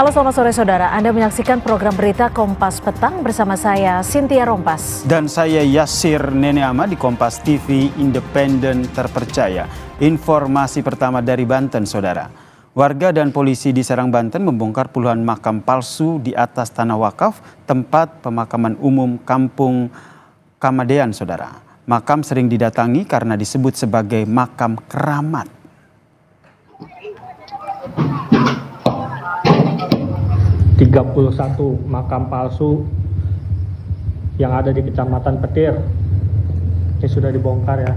Halo selamat sore saudara, Anda menyaksikan program berita Kompas Petang bersama saya Cynthia Rompas. Dan saya Yasir Nene Ahmad di Kompas TV Independen Terpercaya. Informasi pertama dari Banten saudara. Warga dan polisi di Serang Banten membongkar puluhan makam palsu di atas tanah wakaf tempat pemakaman umum Kampung Kamadean saudara. Makam sering didatangi karena disebut sebagai makam keramat. 31 makam palsu yang ada di Kecamatan Petir ini sudah dibongkar ya.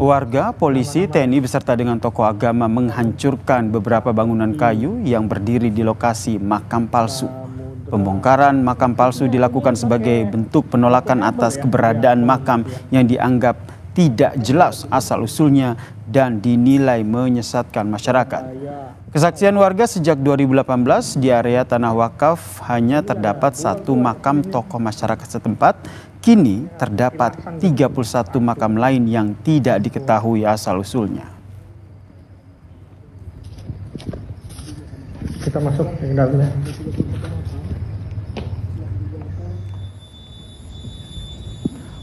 Warga, polisi, TNI beserta dengan tokoh agama menghancurkan beberapa bangunan kayu yang berdiri di lokasi makam palsu. Pembongkaran makam palsu dilakukan sebagai bentuk penolakan atas keberadaan makam yang dianggap tidak jelas asal-usulnya dan dinilai menyesatkan masyarakat. Kesaksian warga sejak 2018 di area tanah wakaf hanya terdapat satu makam tokoh masyarakat setempat. Kini terdapat 31 makam lain yang tidak diketahui asal-usulnya. Kita masuk ke dalamnya.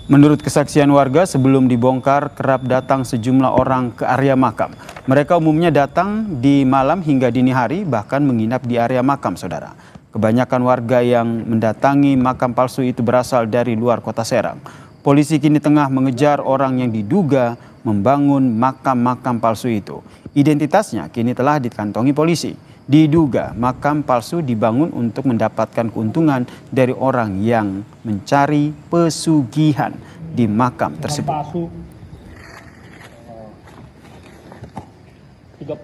Menurut kesaksian warga, sebelum dibongkar kerap datang sejumlah orang ke area makam. Mereka umumnya datang di malam hingga dini hari, bahkan menginap di area makam, saudara. Kebanyakan warga yang mendatangi makam palsu itu berasal dari luar kota Serang. Polisi kini tengah mengejar orang yang diduga membangun makam-makam palsu itu. Identitasnya kini telah dikantongi polisi. Diduga makam palsu dibangun untuk mendapatkan keuntungan dari orang yang mencari pesugihan di makam tersebut. Palsu 31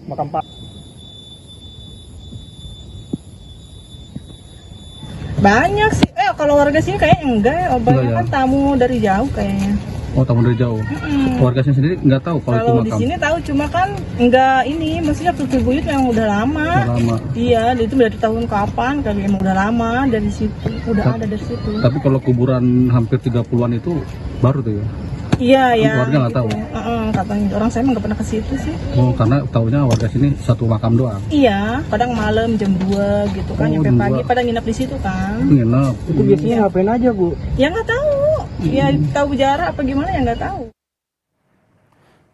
makam palsu. Banyak sih, kalau warga sini kayaknya enggak ya, banyak kan tamu dari jauh kayaknya. Oh, tamu dari jauh. Warga sendiri nggak tahu kalau itu makam. Di sini tahu, cuma kan enggak ini, maksudnya buyut yang udah lama. Iya, itu dari tahun kapan kali, emang udah lama dari situ, udah ada dari situ. Tapi kalau kuburan hampir 30-an itu baru tuh ya? Iya, ya. Warga nggak tahu. Katanya orang saya emang nggak pernah ke situ sih. Oh, karena taunya warga sini satu makam doang. Iya, kadang malam jam 2 gitu kan, nyampe pagi pada nginep di situ kan. Nginep. Itu biasanya ngapain aja, Bu? Ya nggak tahu. Ya tahu jarak apa gimana ya nggak tahu.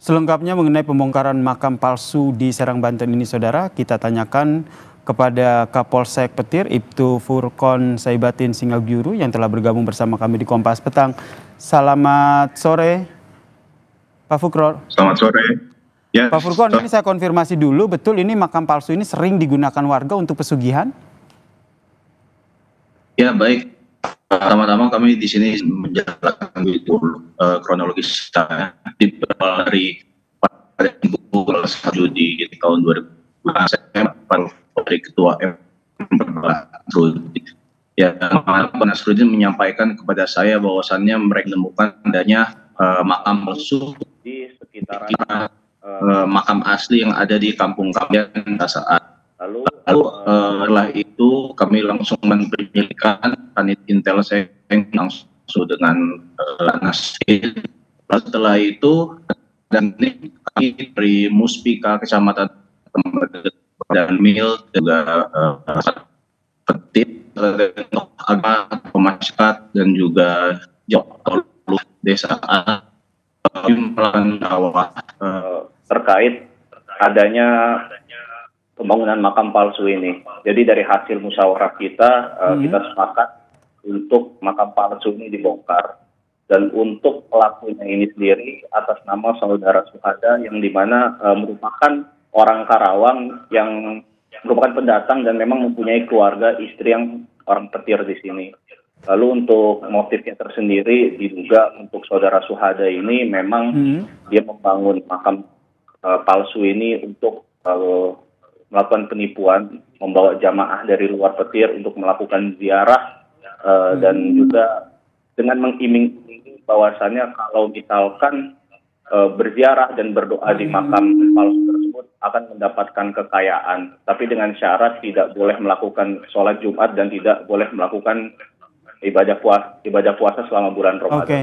Selengkapnya mengenai pembongkaran makam palsu di Serang Banten ini saudara, kita tanyakan kepada Kapolsek Petir Ibtu Furkon Saibatin Singabiuru yang telah bergabung bersama kami di Kompas Petang. Selamat sore Pak Furkon. Selamat sore. Ya, Pak Furkon, ini saya konfirmasi dulu, betul ini makam palsu ini sering digunakan warga untuk pesugihan? Ya, baik. Pertama-tama kami di sini menjalankan kronologis dari pada tanggal 1 Juli tahun 2000 dari Ketua ya, Pak Nasruddin menyampaikan kepada saya bahwasannya mereka menemukan adanya makam palsu di sekitaran makam asli yang ada di Kampung Kamadean saat. Lalu setelah itu kami langsung mempenyelidikan kanit intel saya langsung dengan Nasir. Setelah itu dan kami dari Muspika Kecamatan dan Mil juga Petir agama masyarakat dan juga Jawa desa melakukan dakwah terkait adanya pembangunan makam palsu ini. Jadi dari hasil musyawarah kita, kita sepakat untuk makam palsu ini dibongkar. Dan untuk pelakunya ini sendiri atas nama saudara Suhada yang dimana merupakan orang Karawang yang merupakan pendatang dan memang mempunyai keluarga istri yang orang Petir di sini. Lalu untuk motifnya tersendiri diduga untuk saudara Suhada ini memang dia membangun makam palsu ini untuk melakukan penipuan, membawa jamaah dari luar Petir untuk melakukan ziarah dan juga dengan mengiming-iming bahwasannya kalau misalkan berziarah dan berdoa di makam palsu tersebut akan mendapatkan kekayaan, tapi dengan syarat tidak boleh melakukan sholat Jumat dan tidak boleh melakukan ibadah puasa selama bulan Ramadan. Oke.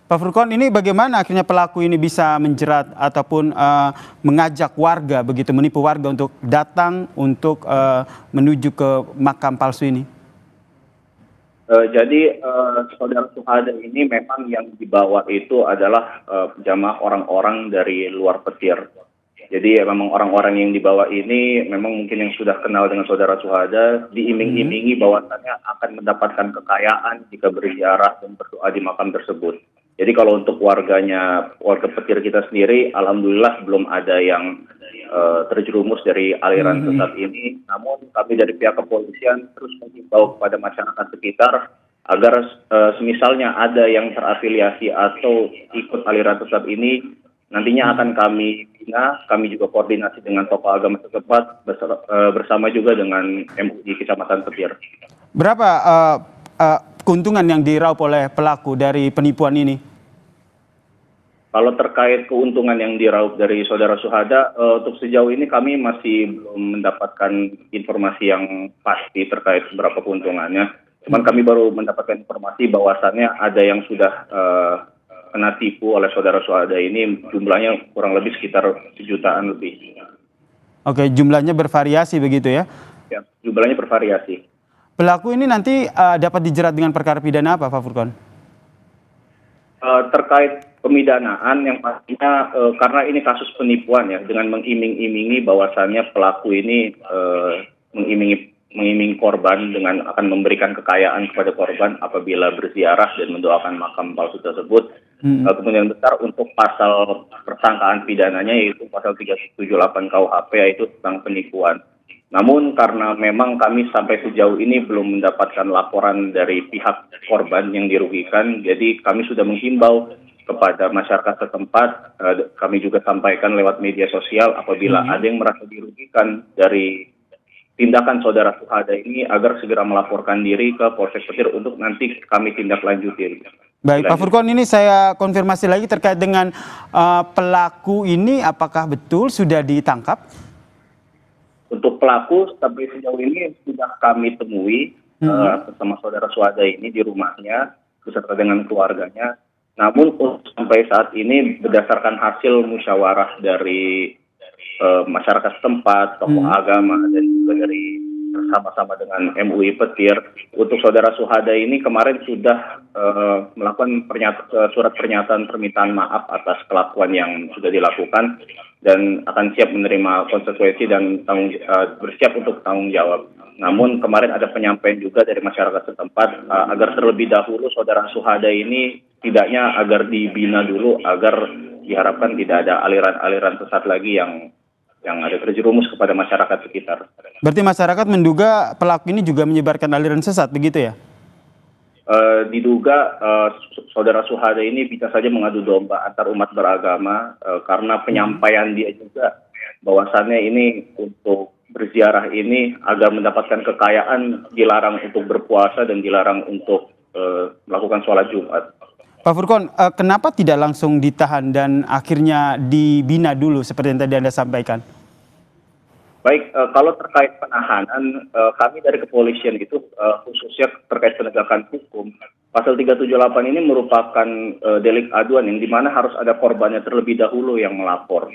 Pak Furkon, ini bagaimana akhirnya pelaku ini bisa menjerat ataupun mengajak warga begitu, menipu warga untuk datang untuk menuju ke makam palsu ini? Jadi saudara Suhada ini memang yang dibawa itu adalah jamaah orang-orang dari luar Petir. Jadi memang orang-orang yang dibawa ini memang mungkin yang sudah kenal dengan saudara Suhada, diiming-imingi bahwasannya akan mendapatkan kekayaan jika berziarah dan berdoa di makam tersebut. Jadi kalau untuk warga Petir kita sendiri, alhamdulillah belum ada yang terjerumus dari aliran sesat ini. Namun kami dari pihak kepolisian terus mengimbau kepada masyarakat sekitar agar semisalnya ada yang terafiliasi atau ikut aliran sesat ini, nantinya akan kami bina, kami juga koordinasi dengan tokoh agama setempat bersama juga dengan MUI Kecamatan Petir. Berapa keuntungan yang diraup oleh pelaku dari penipuan ini? Kalau terkait keuntungan yang diraup dari saudara Suhada, untuk sejauh ini kami masih belum mendapatkan informasi yang pasti terkait berapa keuntungannya. Cuman kami baru mendapatkan informasi bahwasannya ada yang sudah kena tipu oleh saudara Suhada ini, jumlahnya kurang lebih sekitar 1 jutaan lebih. Oke, jumlahnya bervariasi begitu ya? Ya, jumlahnya bervariasi. Pelaku ini nanti dapat dijerat dengan perkara pidana apa, Pak Furkon? Terkait pemidanaan yang pastinya karena ini kasus penipuan ya, dengan mengiming-imingi bahwasannya pelaku ini mengiming korban dengan akan memberikan kekayaan kepada korban apabila berziarah dan mendoakan makam palsu tersebut. Kemudian besar untuk pasal persangkaan pidananya yaitu pasal 378 KUHP yaitu tentang penipuan. Namun karena memang kami sampai sejauh ini belum mendapatkan laporan dari pihak korban yang dirugikan, jadi kami sudah menghimbau kepada masyarakat setempat, kami juga sampaikan lewat media sosial apabila ada yang merasa dirugikan dari tindakan saudara Suhada ini agar segera melaporkan diri ke Polsek Petir untuk nanti kami tindak lanjutin. Baik, Pak Furkon, ini saya konfirmasi lagi terkait dengan pelaku ini, apakah betul sudah ditangkap? Untuk pelaku sampai sejauh ini sudah kami temui bersama saudara Suhada ini di rumahnya beserta dengan keluarganya. Namun sampai saat ini berdasarkan hasil musyawarah dari masyarakat setempat, tokoh agama dan juga dari bersama-sama dengan MUI Petir, untuk saudara Suhada ini kemarin sudah melakukan surat pernyataan permintaan maaf atas kelakuan yang sudah dilakukan dan akan siap menerima konsekuensi dan bersiap untuk tanggung jawab. Namun kemarin ada penyampaian juga dari masyarakat setempat agar terlebih dahulu saudara Suhada ini tidaknya agar dibina dulu agar diharapkan tidak ada aliran-aliran sesat lagi yang ada terjerumus kepada masyarakat sekitar. Berarti masyarakat menduga pelaku ini juga menyebarkan aliran sesat, begitu ya? Diduga saudara Suhada ini bisa saja mengadu domba antar umat beragama karena penyampaian dia juga bahwasannya ini untuk berziarah ini agar mendapatkan kekayaan dilarang untuk berpuasa dan dilarang untuk melakukan sholat Jumat. Pak Furkon, kenapa tidak langsung ditahan dan akhirnya dibina dulu seperti yang tadi Anda sampaikan? Baik, kalau terkait penahanan, kami dari kepolisian itu khususnya terkait penegakan hukum, pasal 378 ini merupakan delik aduan yang dimana harus ada korbannya terlebih dahulu yang melapor.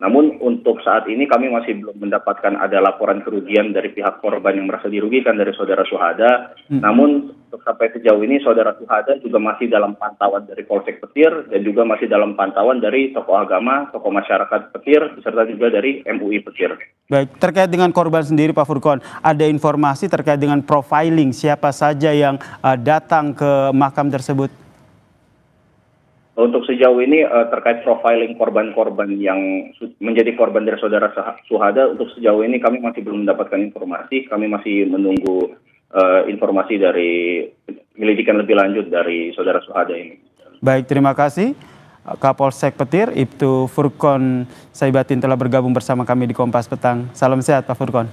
Namun untuk saat ini kami masih belum mendapatkan ada laporan kerugian dari pihak korban yang merasa dirugikan dari saudara Suhada. Namun untuk sampai sejauh ini saudara Suhada juga masih dalam pantauan dari Polsek Petir dan juga masih dalam pantauan dari tokoh agama, tokoh masyarakat Petir, beserta juga dari MUI Petir. Baik, terkait dengan korban sendiri Pak Furkon, ada informasi terkait dengan profiling siapa saja yang datang ke makam tersebut? Untuk sejauh ini terkait profiling korban-korban yang menjadi korban dari saudara Suhada, untuk sejauh ini kami masih belum mendapatkan informasi. Kami masih menunggu informasi dari penyelidikan lebih lanjut dari saudara Suhada ini. Baik, terima kasih. Kapolsek Petir, Ibtu Furkon Saibatin telah bergabung bersama kami di Kompas Petang. Salam sehat Pak Furkon.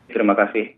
Terima kasih.